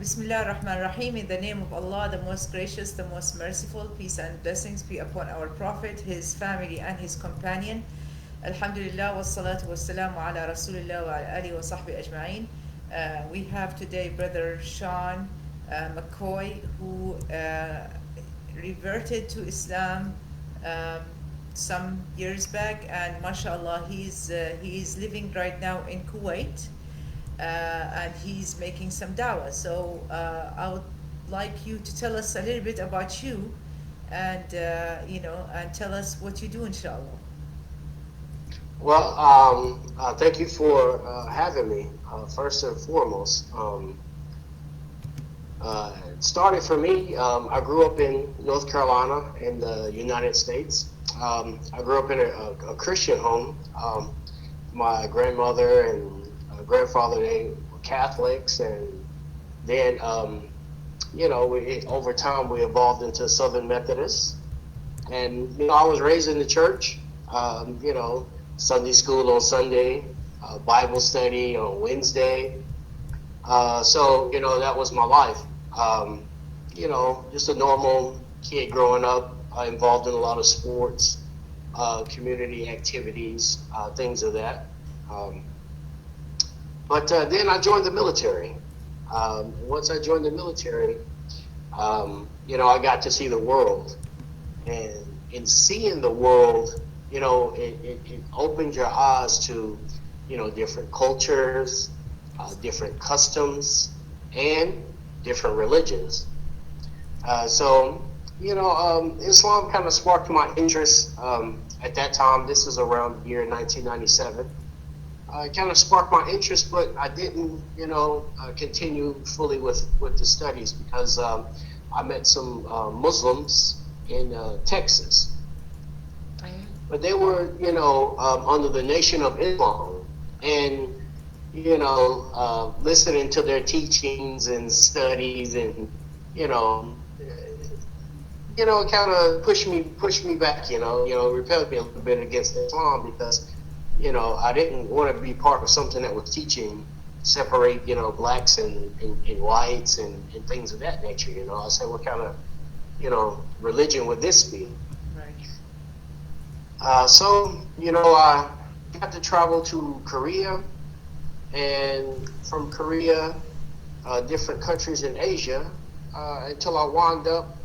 Bismillah ar-Rahman ar-Rahim. In the name of Allah, the most gracious, the most merciful, peace and blessings be upon our Prophet, his family and his companion. Alhamdulillah, wassalatu wassalamu ala Rasulillah wa ala alihi wa sahbihi ajma'in. We have today Brother Shawn McKoy, who reverted to Islam some years back, and mashallah, he's living right now in Kuwait. And he's making some da'wah. So I would like you to tell us a little bit about you, and and tell us what you do, inshallah. Well, thank you for having me. First and foremost, it started for me. I grew up in North Carolina in the United States. I grew up in a Christian home. My grandmother and grandfather, they were Catholics, and then over time we evolved into Southern Methodists. And I was raised in the church. Sunday school on Sunday, Bible study on Wednesday. So that was my life. Just a normal kid growing up, involved in a lot of sports, community activities, things of that. But then I joined the military. Once I joined the military, I got to see the world. And in seeing the world, it opened your eyes to, different cultures, different customs, and different religions. Islam kind of sparked my interest at that time. This was around the year 1997. It kind of sparked my interest, but I didn't, continue fully with the studies because I met some Muslims in Texas. But they were, under the Nation of Islam, and, listening to their teachings and studies, and, it kind of pushed me back, repelled me a little bit against Islam because I didn't want to be part of something that was teaching separate, blacks and whites and things of that nature. I said, what kind of, religion would this be? Right. I got to travel to Korea, and from Korea, different countries in Asia, until I wound up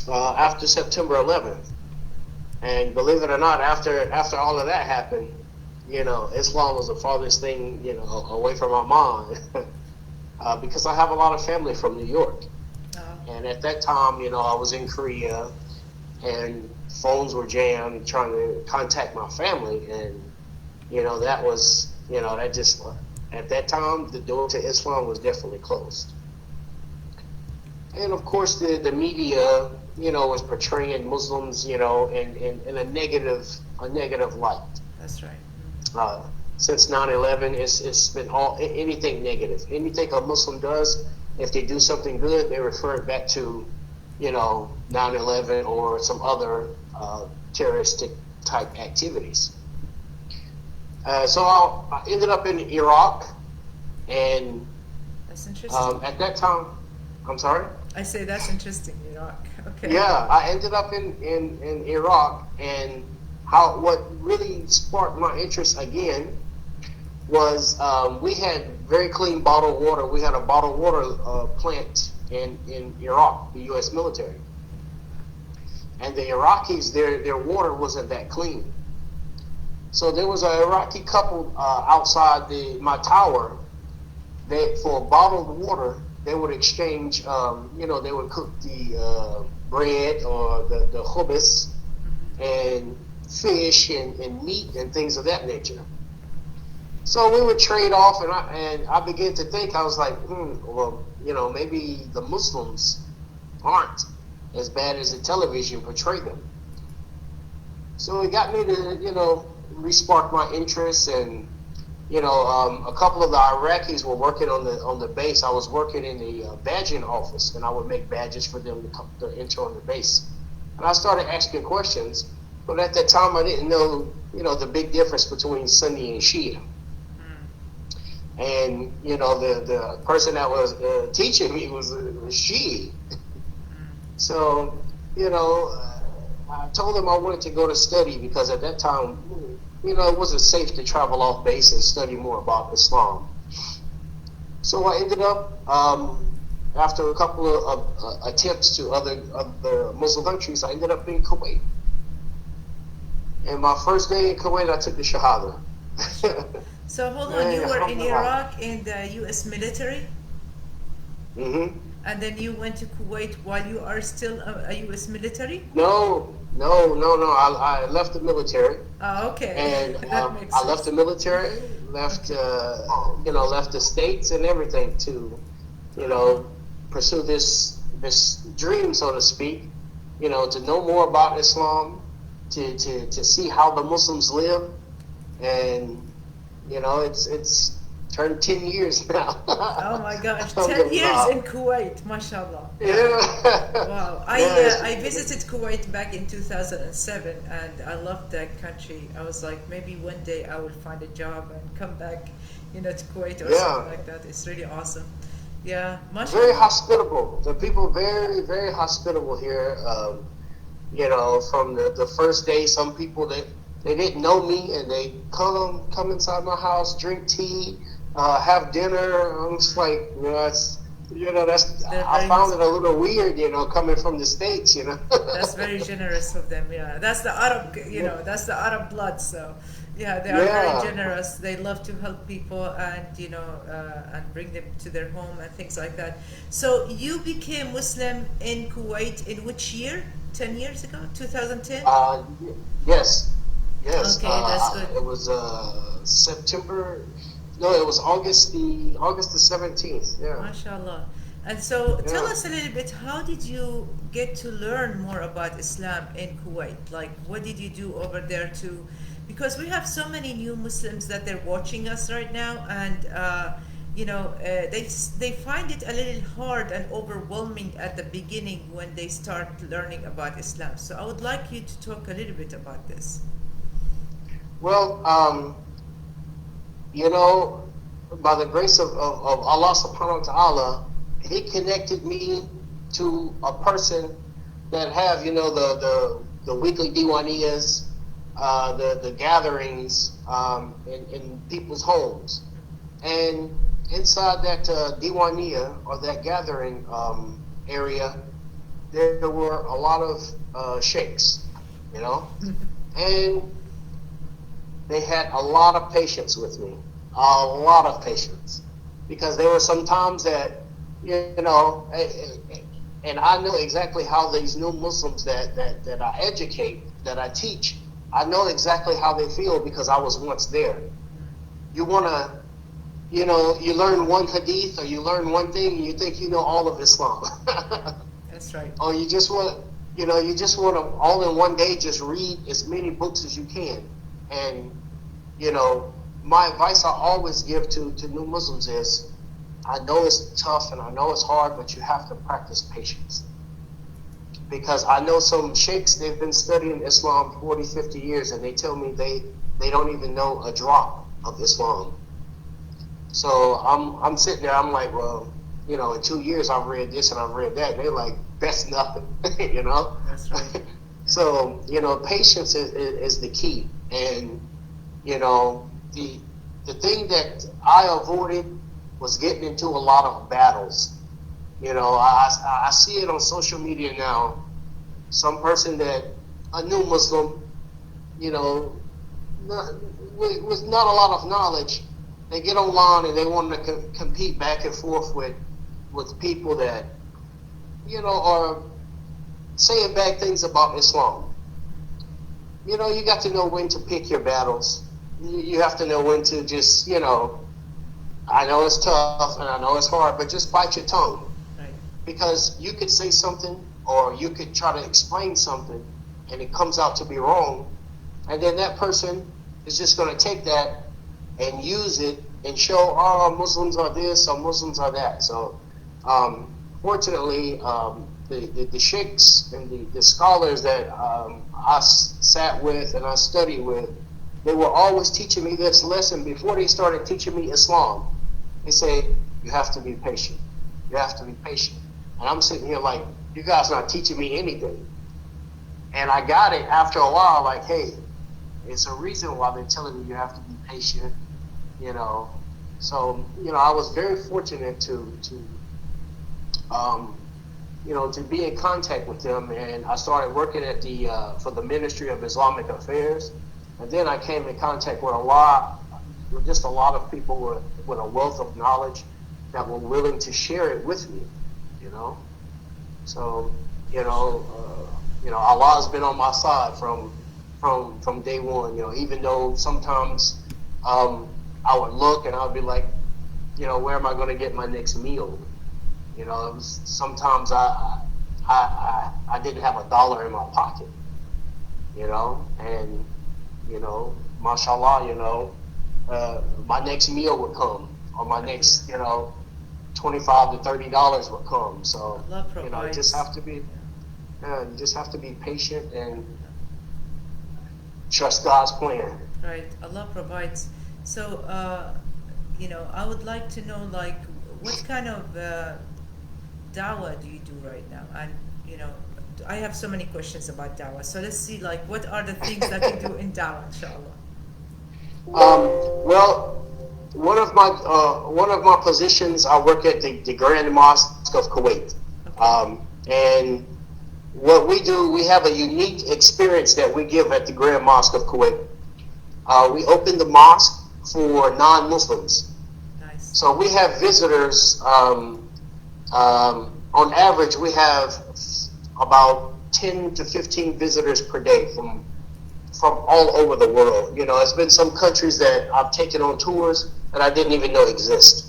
after September 11th. And believe it or not, after all of that happened, Islam was the farthest thing, away from my mind, because I have a lot of family from New York. And at that time, I was in Korea, and phones were jammed trying to contact my family. And, that was, that just, at that time, the door to Islam was definitely closed. And of course, the media, was portraying Muslims, in a negative light. That's right. Since 9/11, it's been anything negative. Anything a Muslim does, if they do something good, they refer it back to, 9/11 or some other terroristic type activities. So I ended up in Iraq, and that's interesting. At that time, I'm sorry? I say that's interesting, Iraq. Okay. Yeah, I ended up in Iraq, and what really sparked my interest again was we had very clean bottled water. We had a bottled water plant in Iraq, the U.S. military. And the Iraqis, their water wasn't that clean. So there was an Iraqi couple outside my tower that for bottled water, they would exchange, they would cook the bread or the hummus and fish and meat and things of that nature. So we would trade off, and I began to think, I was like, maybe the Muslims aren't as bad as the television portrayed them. So it got me to, re-spark my interest, and a couple of the Iraqis were working on the base. I was working in the badging office, and I would make badges for them to come to enter on the base. And I started asking questions, but at that time I didn't know, the big difference between Sunni and Shia. and the person that was teaching me was she. So I told him I wanted to go to study because at that time, it wasn't safe to travel off base and study more about Islam. So I ended up, after a couple of attempts to other Muslim countries, I ended up in Kuwait. And my first day in Kuwait, I took the Shahada. So hold on, you were in Iraq in the U.S. military? Mm-hmm. And then you went to Kuwait while you are still a U.S. military? No. I left the military. Oh, okay. And I left the military, left the States and everything to, pursue this dream, so to speak, to know more about Islam, to see how the Muslims live, and it's turned 10 years now. Oh my gosh, 10 years in Kuwait, mashallah. Yeah. Wow. I visited Kuwait back in 2007 and I loved that country. I was like, maybe one day I will find a job and come back, to Kuwait or something like that. It's really awesome. Yeah, mashallah. Very hospitable. The people very, very hospitable here. From the first day, some people they didn't know me and they come inside my house, drink tea, have dinner. I'm just like, I found it a little weird, coming from the States, That's very generous of them, yeah. That's the Arab, that's the Arab blood, so yeah, they are very generous. They love to help people and, and bring them to their home and things like that. So you became Muslim in Kuwait in which year? 10 years ago? 2010? Yes. Okay, that's good. It was September. No, it was August the 17th. Yeah. MashaAllah. And so tell us a little bit, how did you get to learn more about Islam in Kuwait? Like, what did you do over there because we have so many new Muslims that they're watching us right now, and they find it a little hard and overwhelming at the beginning when they start learning about Islam. So I would like you to talk a little bit about this. Well, by the grace of Allah subhanahu wa ta'ala, He connected me to a person that have, the weekly diwaniyas, the gatherings in people's homes. And inside that diwaniya, or that gathering area, there were a lot of sheikhs, and they had a lot of patience with me, a lot of patience, because there were some times that, and I know exactly how these new Muslims that I educate, that I teach, I know exactly how they feel because I was once there. You want to, you learn one hadith or you learn one thing and you think you know all of Islam. That's right. Or you just want, you just want to all in one day just read as many books as you can. And, my advice I always give to new Muslims is, I know it's tough and I know it's hard, but you have to practice patience. Because I know some sheikhs, they've been studying Islam 40, 50 years, and they tell me they don't even know a drop of Islam. So I'm sitting there, I'm like, well, in 2 years I've read this and I've read that. And they're like, that's nothing, That's right. So, patience is the key. And, the thing that I avoided was getting into a lot of battles. I see it on social media now. Some person a new Muslim, with not a lot of knowledge, they get online and they want to compete back and forth with people that, are saying bad things about Islam. You got to know when to pick your battles. You have to know when to just, I know it's tough and I know it's hard, but just bite your tongue. Right. Because you could say something or you could try to explain something and it comes out to be wrong. And then that person is just going to take that and use it and show, Muslims are this or Muslims are that. So, fortunately, the sheikhs and the scholars that I sat with and I studied with, they were always teaching me this lesson before they started teaching me Islam. They say, you have to be patient. You have to be patient. And I'm sitting here like, you guys not teaching me anything. And I got it after a while, like, hey, it's a reason why they're telling me you have to be patient, you know. So, you know, I was very fortunate to be in contact with them, and I started working at for the Ministry of Islamic Affairs, and then I came in contact with a lot of people with a wealth of knowledge that were willing to share it with me, you know. So, Allah has been on my side from day one, you know, even though sometimes I would look and I'd be like, you know, where am I going to get my next meal? You know, sometimes I didn't have $1 in my pocket, you know, and, you know, mashallah, you know, my next meal would come, or my next, you know, $25 to $30 would come. So, you know, you just have to be patient and trust God's plan. Right, Allah provides. So, you know, I would like to know, like, what kind of da'wah do you do right now? And, you know, I have so many questions about da'wah. So let's see, like, what are the things that you do in da'wah, inshallah? Well, one of my positions, I work at the Grand Mosque of Kuwait. Okay. And what we do, we have a unique experience that we give at the Grand Mosque of Kuwait. We open the mosque for non-Muslims. Nice. So we have visitors, on average, we have about 10 to 15 visitors per day from all over the world. You know, there's been some countries that I've taken on tours that I didn't even know exist.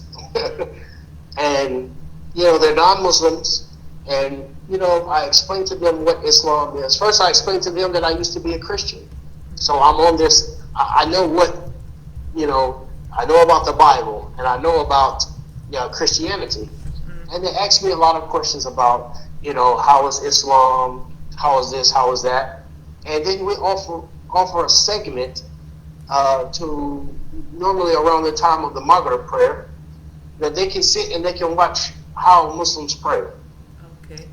And, you know, they're non-Muslims, and, you know, I explained to them what Islam is. First, I explained to them that I used to be a Christian. So I'm on this, I know what, you know, I know about the Bible, and I know about, you know, Christianity. And they asked me a lot of questions about, you know, how is Islam, how is this, how is that. And then we offer a segment to normally around the time of the Maghrib prayer, that they can sit and they can watch how Muslims pray. Okay.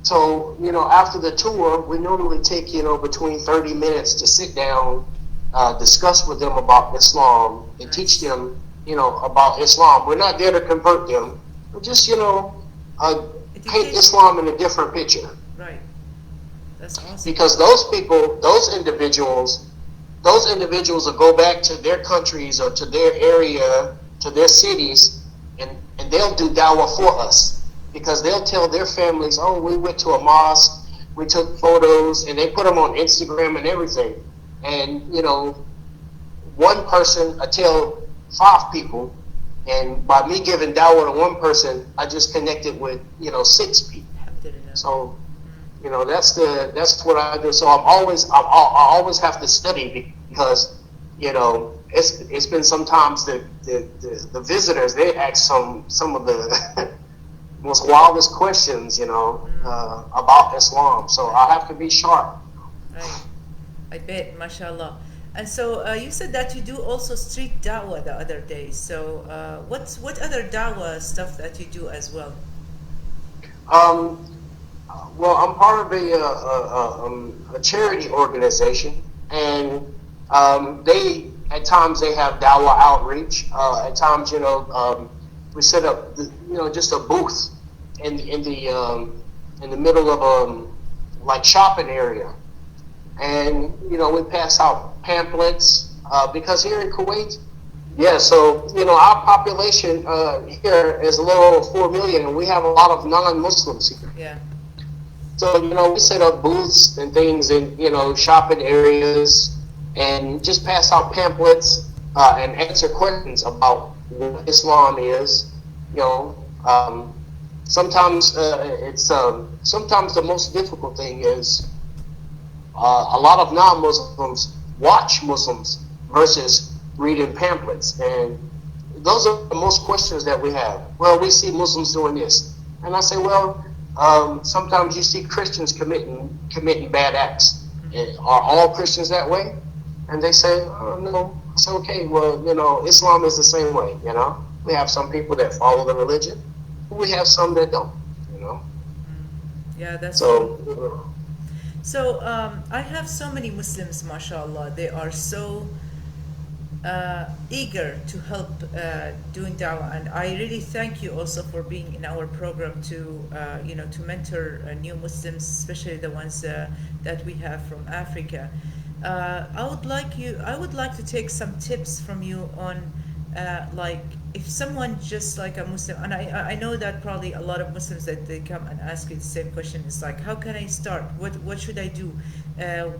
So, you know, after the tour, we normally take, you know, between 30 minutes to sit down, discuss with them about Islam, and teach them, you know, about Islam. We're not there to convert them. We're just, you know, paint Islam in a different picture. Right. That's awesome. Because those people, those individuals will go back to their countries or to their area, to their cities, and they'll do da'wah for us. Because they'll tell their families, oh, we went to a mosque, we took photos, and they put them on Instagram and everything. And, you know, one person, I tell 5 people, and by me giving da'wah to one person, I just connected with, you know, 6 people. So, you know, that's what I do. So I always have to study, because, you know, it's been sometimes the visitors, they ask some of the most wildest questions, you know, about Islam. So I have to be sharp. Right. I bet, mashallah. And so you said that you do also street da'wah the other day. So what other da'wah stuff that you do as well? Well, I'm part of a charity organization, and they at times they have da'wah outreach. At times, you know, we set up, you know, just a booth in the middle of like shopping area, and, you know, we pass out pamphlets because here in Kuwait, yeah. So, you know, our population here is a little over 4 million, and we have a lot of non-Muslims here. Yeah. So, you know, we set up booths and things in, you know, shopping areas, and just pass out pamphlets and answer questions about what Islam is. You know, sometimes sometimes the most difficult thing is a lot of non-Muslims watch Muslims versus reading pamphlets, and those are the most questions that we have. Well, we see Muslims doing this, and I say, well, sometimes you see Christians committing bad acts. Are all Christians that way? And they say, oh, no. I say, okay, well, you know, Islam is the same way, you know. We have some people that follow the religion. We have some that don't, you know. Yeah, that's So, true. So I have so many Muslims, mashallah. They are so eager to help doing da'wah, and I really thank you also for being in our program to to mentor new Muslims, especially the ones that we have from Africa. I would like to take some tips from you on like if someone just like a Muslim, and I know that probably a lot of Muslims that they come and ask you the same question, is like, how can I start? What should I do?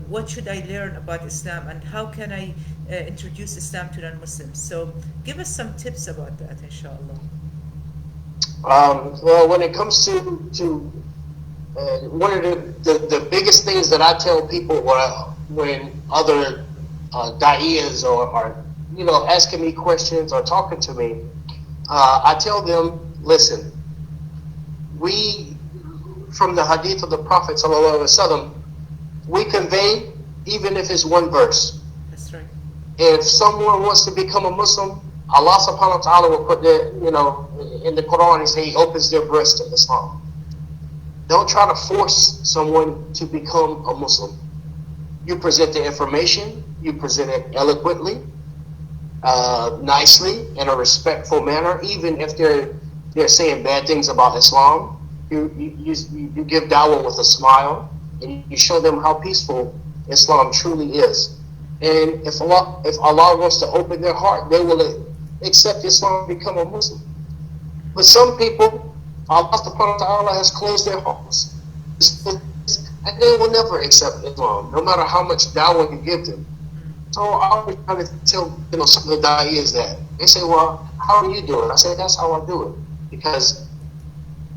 What should I learn about Islam, and how can I introduce Islam to non-Muslims? So give us some tips about that, inshallah. Well, when it comes to one of the biggest things that I tell people when other da'iyas are asking me questions or talking to me, I tell them, listen, we, from the hadith of the Prophet sallallahu alaihi wasallam, we convey even if it's one verse. That's right. If someone wants to become a Muslim, Allah subhanahu wa ta'ala will put in the Quran, he say he opens their breast to Islam. Don't try to force someone to become a Muslim. You present the information, you present it eloquently, nicely, in a respectful manner, even if they're saying bad things about Islam. You give da'wah with a smile, and you show them how peaceful Islam truly is. And if Allah wants to open their heart, they will accept Islam and become a Muslim. But some people, Allah subhanahu wa ta'ala has closed their hearts, and they will never accept Islam, no matter how much da'wah you give them. So I always try to tell some of the da'iyas that. They say, well, how do you do it? I say, that's how I do it. Because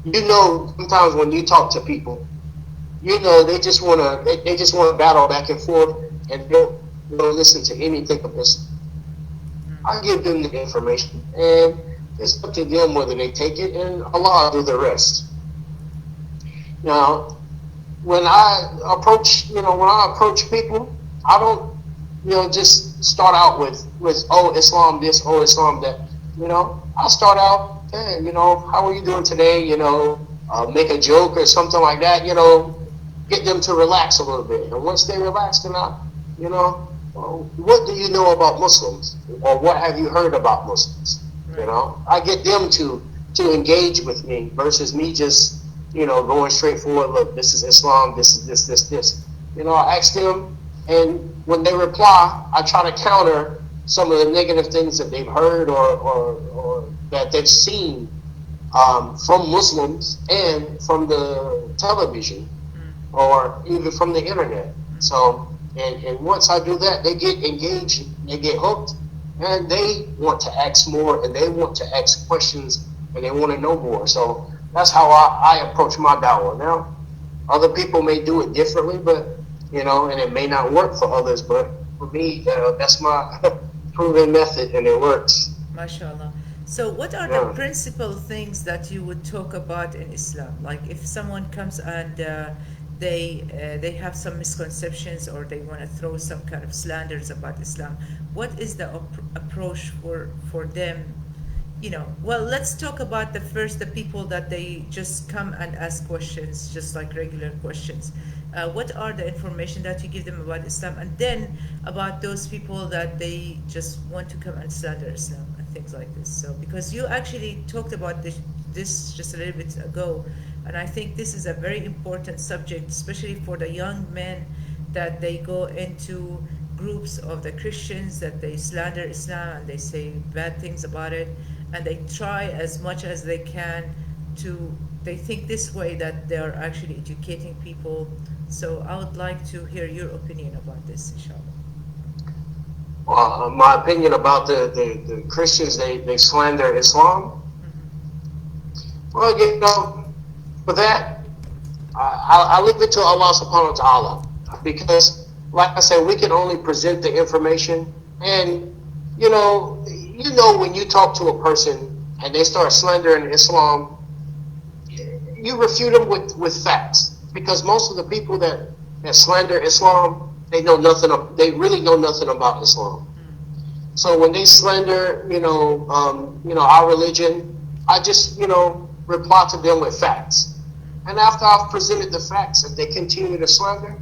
sometimes when you talk to people, they just want to battle back and forth and don't listen to anything of this. I give them the information, and it's up to them whether they take it, and Allah will do the rest. Now, when I approach people, I don't just start out with oh, Islam this, oh, Islam that. I start out, hey, how are you doing today? Make a joke or something like that. Get them to relax a little bit. And once they relax, then what do you know about Muslims, or what have you heard about Muslims? Right. I get them to engage with me versus me just going straight forward. Look, this is Islam. This is this. I ask them. And when they reply, I try to counter some of the negative things that they've heard or that they've seen from Muslims and from the television or even from the internet. So, and once I do that, they get engaged, they get hooked, and they want to ask more, and they want to ask questions, and they want to know more. So that's how I approach my da'wah. Now, other people may do it differently, but and it may not work for others, but for me, that's my proven method, and it works. MashaAllah. So what are the principal things that you would talk about in Islam? Like if someone comes and they have some misconceptions, or they want to throw some kind of slanders about Islam, what is the approach for them? Well, let's talk about the people that they just come and ask questions, just like regular questions. What are the information that you give them about Islam, and then about those people that they just want to come and slander Islam and things like this? So, because you actually talked about this just a little bit ago, and I think this is a very important subject, especially for the young men, that they go into groups of the Christians, that they slander Islam and they say bad things about it, and they try as much as they can they think this way that they are actually educating people. So I would like to hear your opinion about this, inshallah. Well, my opinion about the Christians, they slander Islam. Mm-hmm. Well, for that, I leave it to Allah subhanahu wa ta'ala, because like I said, we can only present the information, and when you talk to a person and they start slandering Islam, you refute them with facts, because most of the people that slander Islam, they really know nothing about Islam. So when they slander, our religion, I just, reply to them with facts. And after I've presented the facts, if they continue to slander,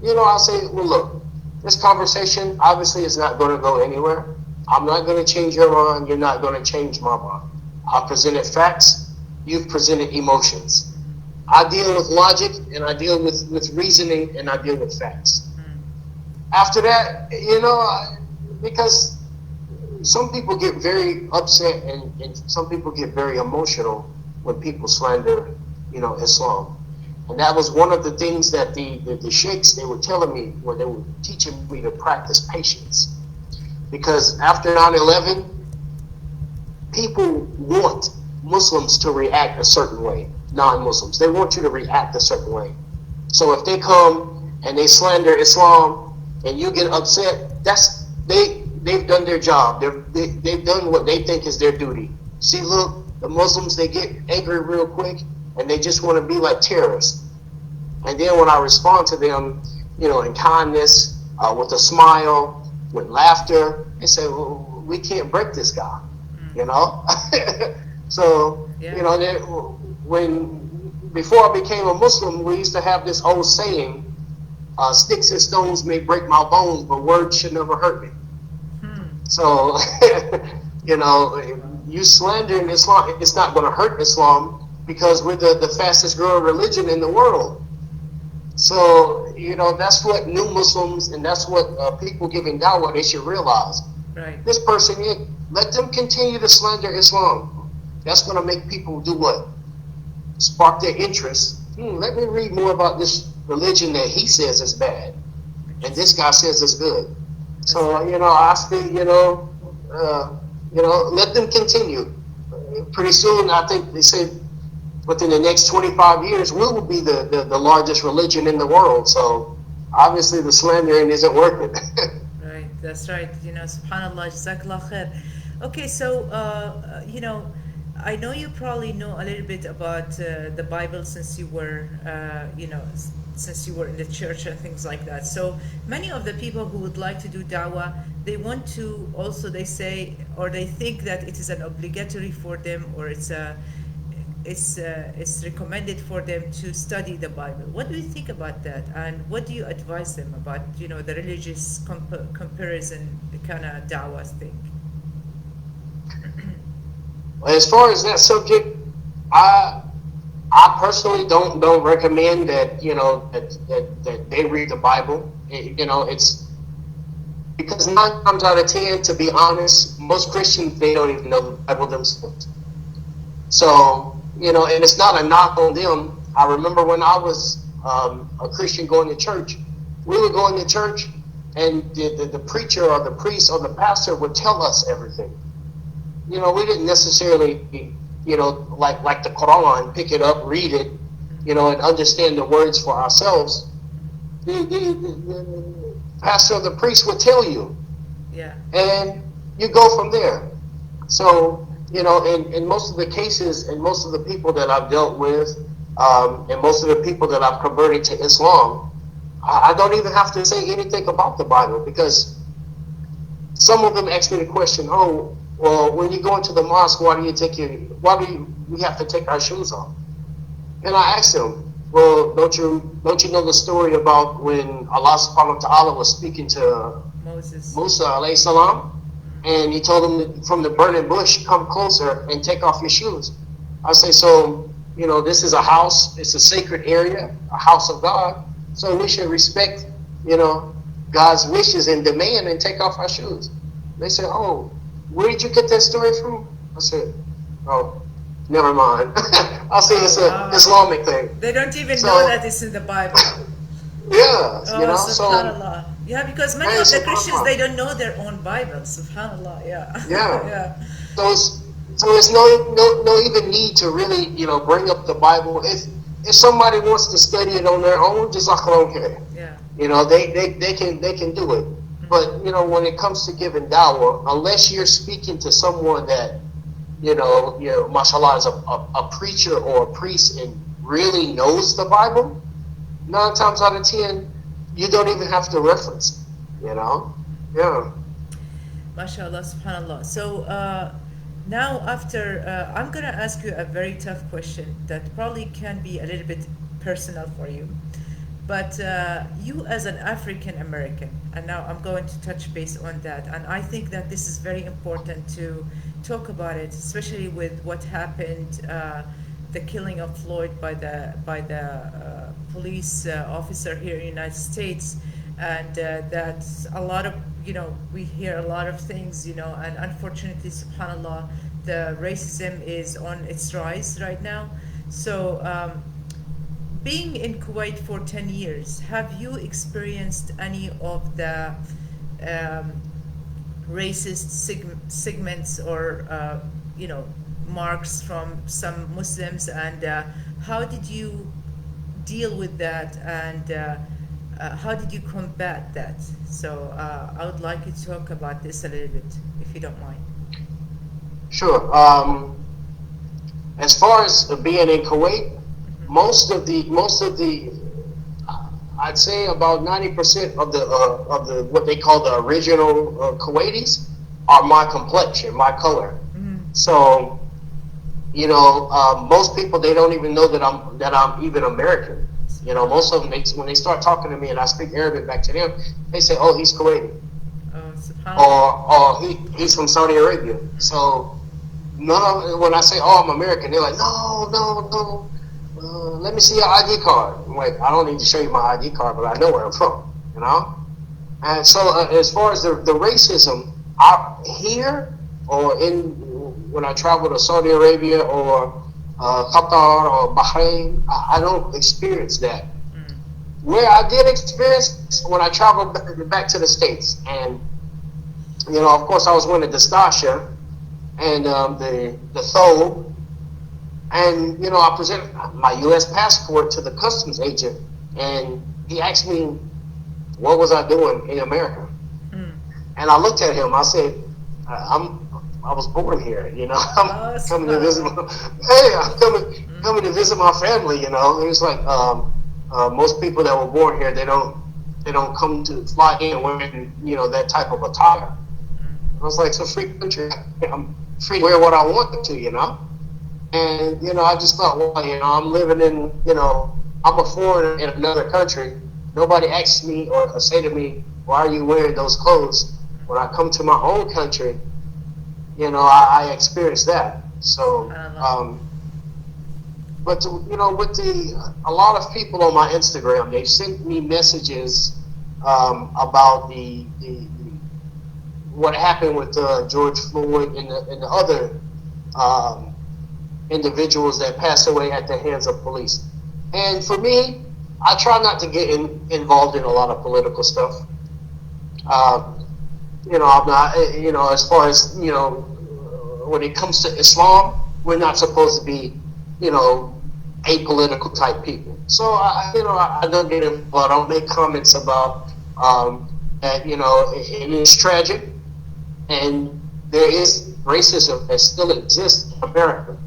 I'll say, well, look, this conversation obviously is not going to go anywhere. I'm not going to change your mind. You're not going to change my mind. I presented facts. You've presented emotions. I deal with logic, and I deal with reasoning, and I deal with facts. After that, because some people get very upset and some people get very emotional when people slander, Islam. And that was one of the things that the sheikhs, they were telling me when they were teaching me to practice patience. Because after 9/11, people want Muslims to react a certain way, non-Muslims. They want you to react a certain way. So if they come and they slander Islam and you get upset, they've done their job. They've done what they think is their duty. See, look, the Muslims, they get angry real quick and they just want to be like terrorists. And then when I respond to them, in kindness, with a smile, with laughter, they say, well, we can't break this guy, So, yeah. Before I became a Muslim, we used to have this old saying, sticks and stones may break my bones, but words should never hurt me. So, you slandering Islam, it's not going to hurt Islam because we're the fastest growing religion in the world. So, that's what new Muslims and that's what people giving da'wah, they should realize. Right. This person, let them continue to slander Islam. That's going to make people do what? Spark their interest. Let me read more about this religion that he says is bad and this guy says is good. So, I think, let them continue. Pretty soon, I think they say within the next 25 years, we will be the largest religion in the world. So, obviously, the slandering isn't working. Right, that's right. Subhanallah, Jazakallah khair. Okay, so, I know you probably know a little bit about the Bible since you were, since you were in the church and things like that. So many of the people who would like to do da'wah, they want to also, they say, or they think that it is an obligatory for them, or it's recommended for them to study the Bible. What do you think about that? And what do you advise them about, the religious comparison kind of da'wah thing? As far as that subject, I personally don't recommend that that they read the Bible. It's because 9 times out of 10, to be honest, most Christians, they don't even know the Bible themselves. So and it's not a knock on them. I remember when I was a Christian going to church, we were going to church, and the preacher or the priest or the pastor would tell us everything. We didn't necessarily, like the Quran, pick it up, read it, and understand the words for ourselves. The pastor or the priest would tell you. Yeah. And you go from there. So, in most of the cases, and most of the people that I've dealt with, and most of the people that I've converted to Islam, I don't even have to say anything about the Bible, because some of them ask me the question, well, when you go into the mosque, why do we have to take our shoes off? And I asked them, well, don't you know the story about when Allah subhanahu wa ta'ala was speaking to Musa alayhi salam, and he told him from the burning bush, come closer and take off your shoes. I say, so, this is a house, it's a sacred area, a house of God, so we should respect, God's wishes and demand and take off our shoes. They said, oh, where did you get that story from? I said, oh, never mind. I say it's an Islamic thing. They don't even know that it's in the Bible. Yeah, subhanallah. Yeah, because many of the Christians, they don't know their own Bible. Subhanallah, yeah. Yeah. Yeah. So it's no even need to really, bring up the Bible. If somebody wants to study it on their own, jazakallahu khair. Yeah. They can do it. But, when it comes to giving da'wah, unless you're speaking to someone that, mashallah, is a preacher or a priest and really knows the Bible, 9 times out of 10, you don't even have to reference it, Yeah. MashaAllah, subhanallah. So now after, I'm going to ask you a very tough question that probably can be a little bit personal for you. But you as an African American, and now I'm going to touch base on that, and I think that this is very important to talk about it, especially with what happened, the killing of Floyd by the police officer here in the United States, and that a lot of, we hear a lot of things, and unfortunately, subhanallah, the racism is on its rise right now. So being in Kuwait for 10 years, have you experienced any of the racist segments or marks from some Muslims, and how did you deal with that, and how did you combat that? So I would like you to talk about this a little bit, if you don't mind. Sure. As far as being in Kuwait, most of the I'd say about 90% of the what they call the original Kuwaitis are my complexion, my color. So most people, they don't even know that I'm even American. Most of them, when they start talking to me and I speak Arabic back to them, they say, "Oh, he's Kuwaiti," or he's from Saudi Arabia. So when I say, "Oh, I'm American," they're like, "No. Let me see your ID card." I'm like, I don't need to show you my ID card, but I know where I'm from, And so as far as the racism out here or when I travel to Saudi Arabia or Qatar or Bahrain, I don't experience that. Where I did experience when I traveled back to the States, and of course I was wearing the Dastasha and the thobe. And, I presented my U.S. passport to the customs agent, and he asked me, what was I doing in America? And I looked at him. I said, I was born here, I'm coming to visit I'm coming to visit my family, He was like, most people that were born here, they don't come to fly in wearing, that type of attire. I was like, it's a free country. I'm free to wear what I want to, And, I just thought, well, I'm living in, I'm a foreigner in another country. Nobody asks me or say to me, why are you wearing those clothes? When I come to my own country, I experience that. So, but, with a lot of people on my Instagram, they sent me messages about what happened with George Floyd and the other individuals that passed away at the hands of police. And for me, I try not to get involved in a lot of political stuff. I'm not, as far as, when it comes to Islam, we're not supposed to be, apolitical type people. So, I don't get involved. I don't make comments about that, it is tragic. And there is racism that still exists in America.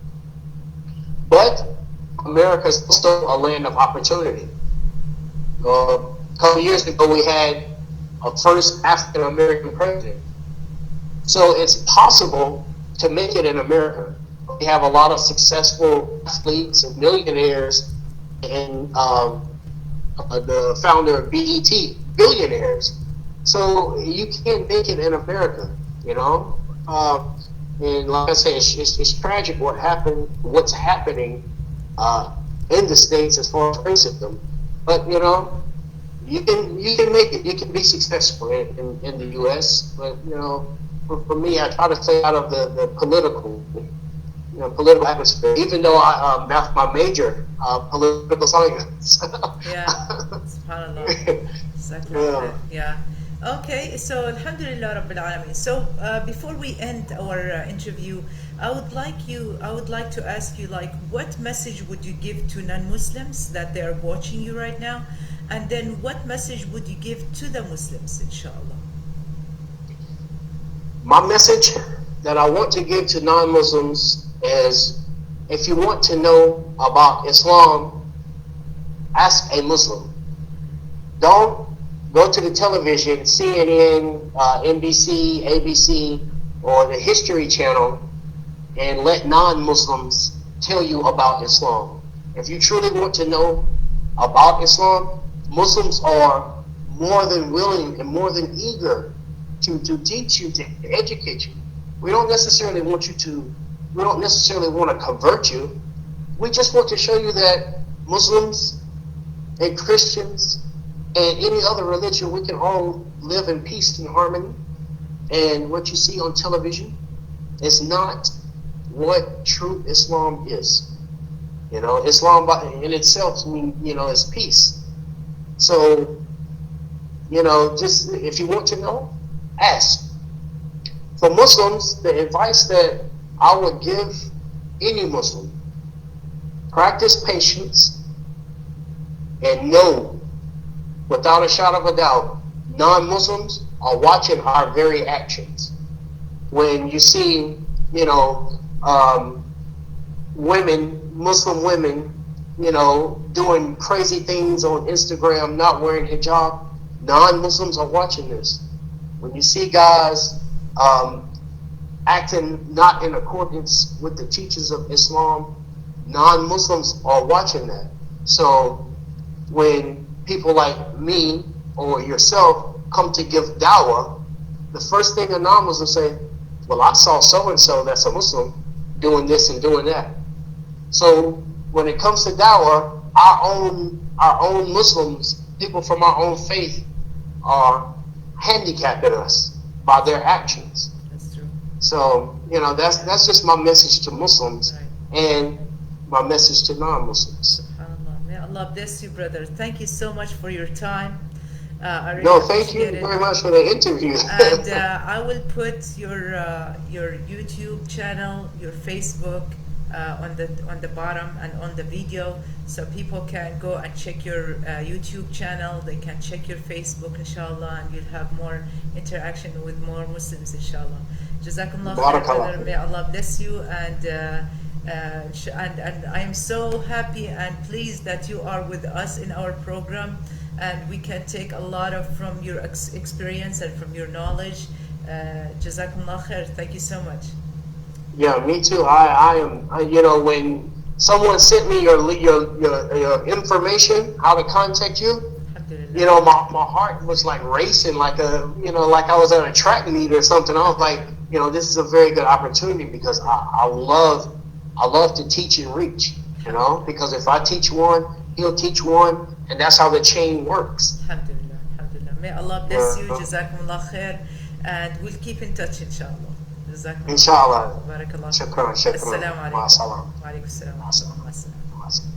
But America is also a land of opportunity. A couple years ago, we had a first African American president. So it's possible to make it in America. We have a lot of successful athletes and millionaires, and the founder of BET, billionaires. So you can make it in America, And like I say, it's tragic what's happening in the States as far as racism. But you can make it. You can be successful in the U.S. But for me, I try to stay out of the political atmosphere. Even though that's my major, political science. Yeah, subhanallah. Exactly. Yeah. Okay, so Alhamdulillah Rabbil Alameen. So before we end our interview, I would like to ask you, what message would you give to non-Muslims that they are watching you right now, and then what message would you give to the Muslims, inshallah? My message that I want to give to non-Muslims is, if you want to know about Islam, ask a Muslim. Don't go to the television, CNN, NBC, ABC, or the History Channel, and let non-Muslims tell you about Islam. If you truly want to know about Islam, Muslims are more than willing and more than eager to teach you, to educate you. We don't necessarily want to convert you. We just want to show you that Muslims and Christians and any other religion, we can all live in peace and harmony. And what you see on television is not what true Islam is. You know, Islam in itself is peace. So, just if you want to know, ask. For Muslims, the advice that I would give any Muslim: practice patience and know, without a shadow of a doubt, non-Muslims are watching our very actions. When you see, Muslim women, doing crazy things on Instagram, not wearing hijab, non-Muslims are watching this. When you see guys acting not in accordance with the teachings of Islam, non-Muslims are watching that. So when people like me or yourself come to give da'wah, the first thing a non-Muslim say, well, I saw so-and-so that's a Muslim doing this and doing that. So when it comes to da'wah, our own Muslims, people from our own faith, are handicapping us by their actions. That's true. So, that's just my message to Muslims, right, and my message to non-Muslims. SubhanAllah. May Allah bless you, brother. Thank you so much for your time. I really thank you very much for the interview. And I will put your YouTube channel, your Facebook on the bottom and on the video, so people can go and check your YouTube channel. They can check your Facebook, inshallah, and you'll have more interaction with more Muslims, inshallah. Jazakumullah khair, brother. May Allah bless you, and I am so happy and pleased that you are with us in our program, and we can take a lot from your experience and from your knowledge. Jazakumullah khair. Thank you so much. Yeah, me too. I am. When someone sent me your information, how to contact you, my heart was like racing, like I was at a track meet or something. I was like, this is a very good opportunity, because I love to teach and reach. Because if I teach one, he'll teach one, and that's how the chain works. Alhamdulillah, alhamdulillah. May Allah bless you. Jazakumullah khair, and we'll keep in touch, inshallah. Inshallah. Barakallah. Shukran. Assalamu alaikum. Wa salam. Wa alaikum assalam.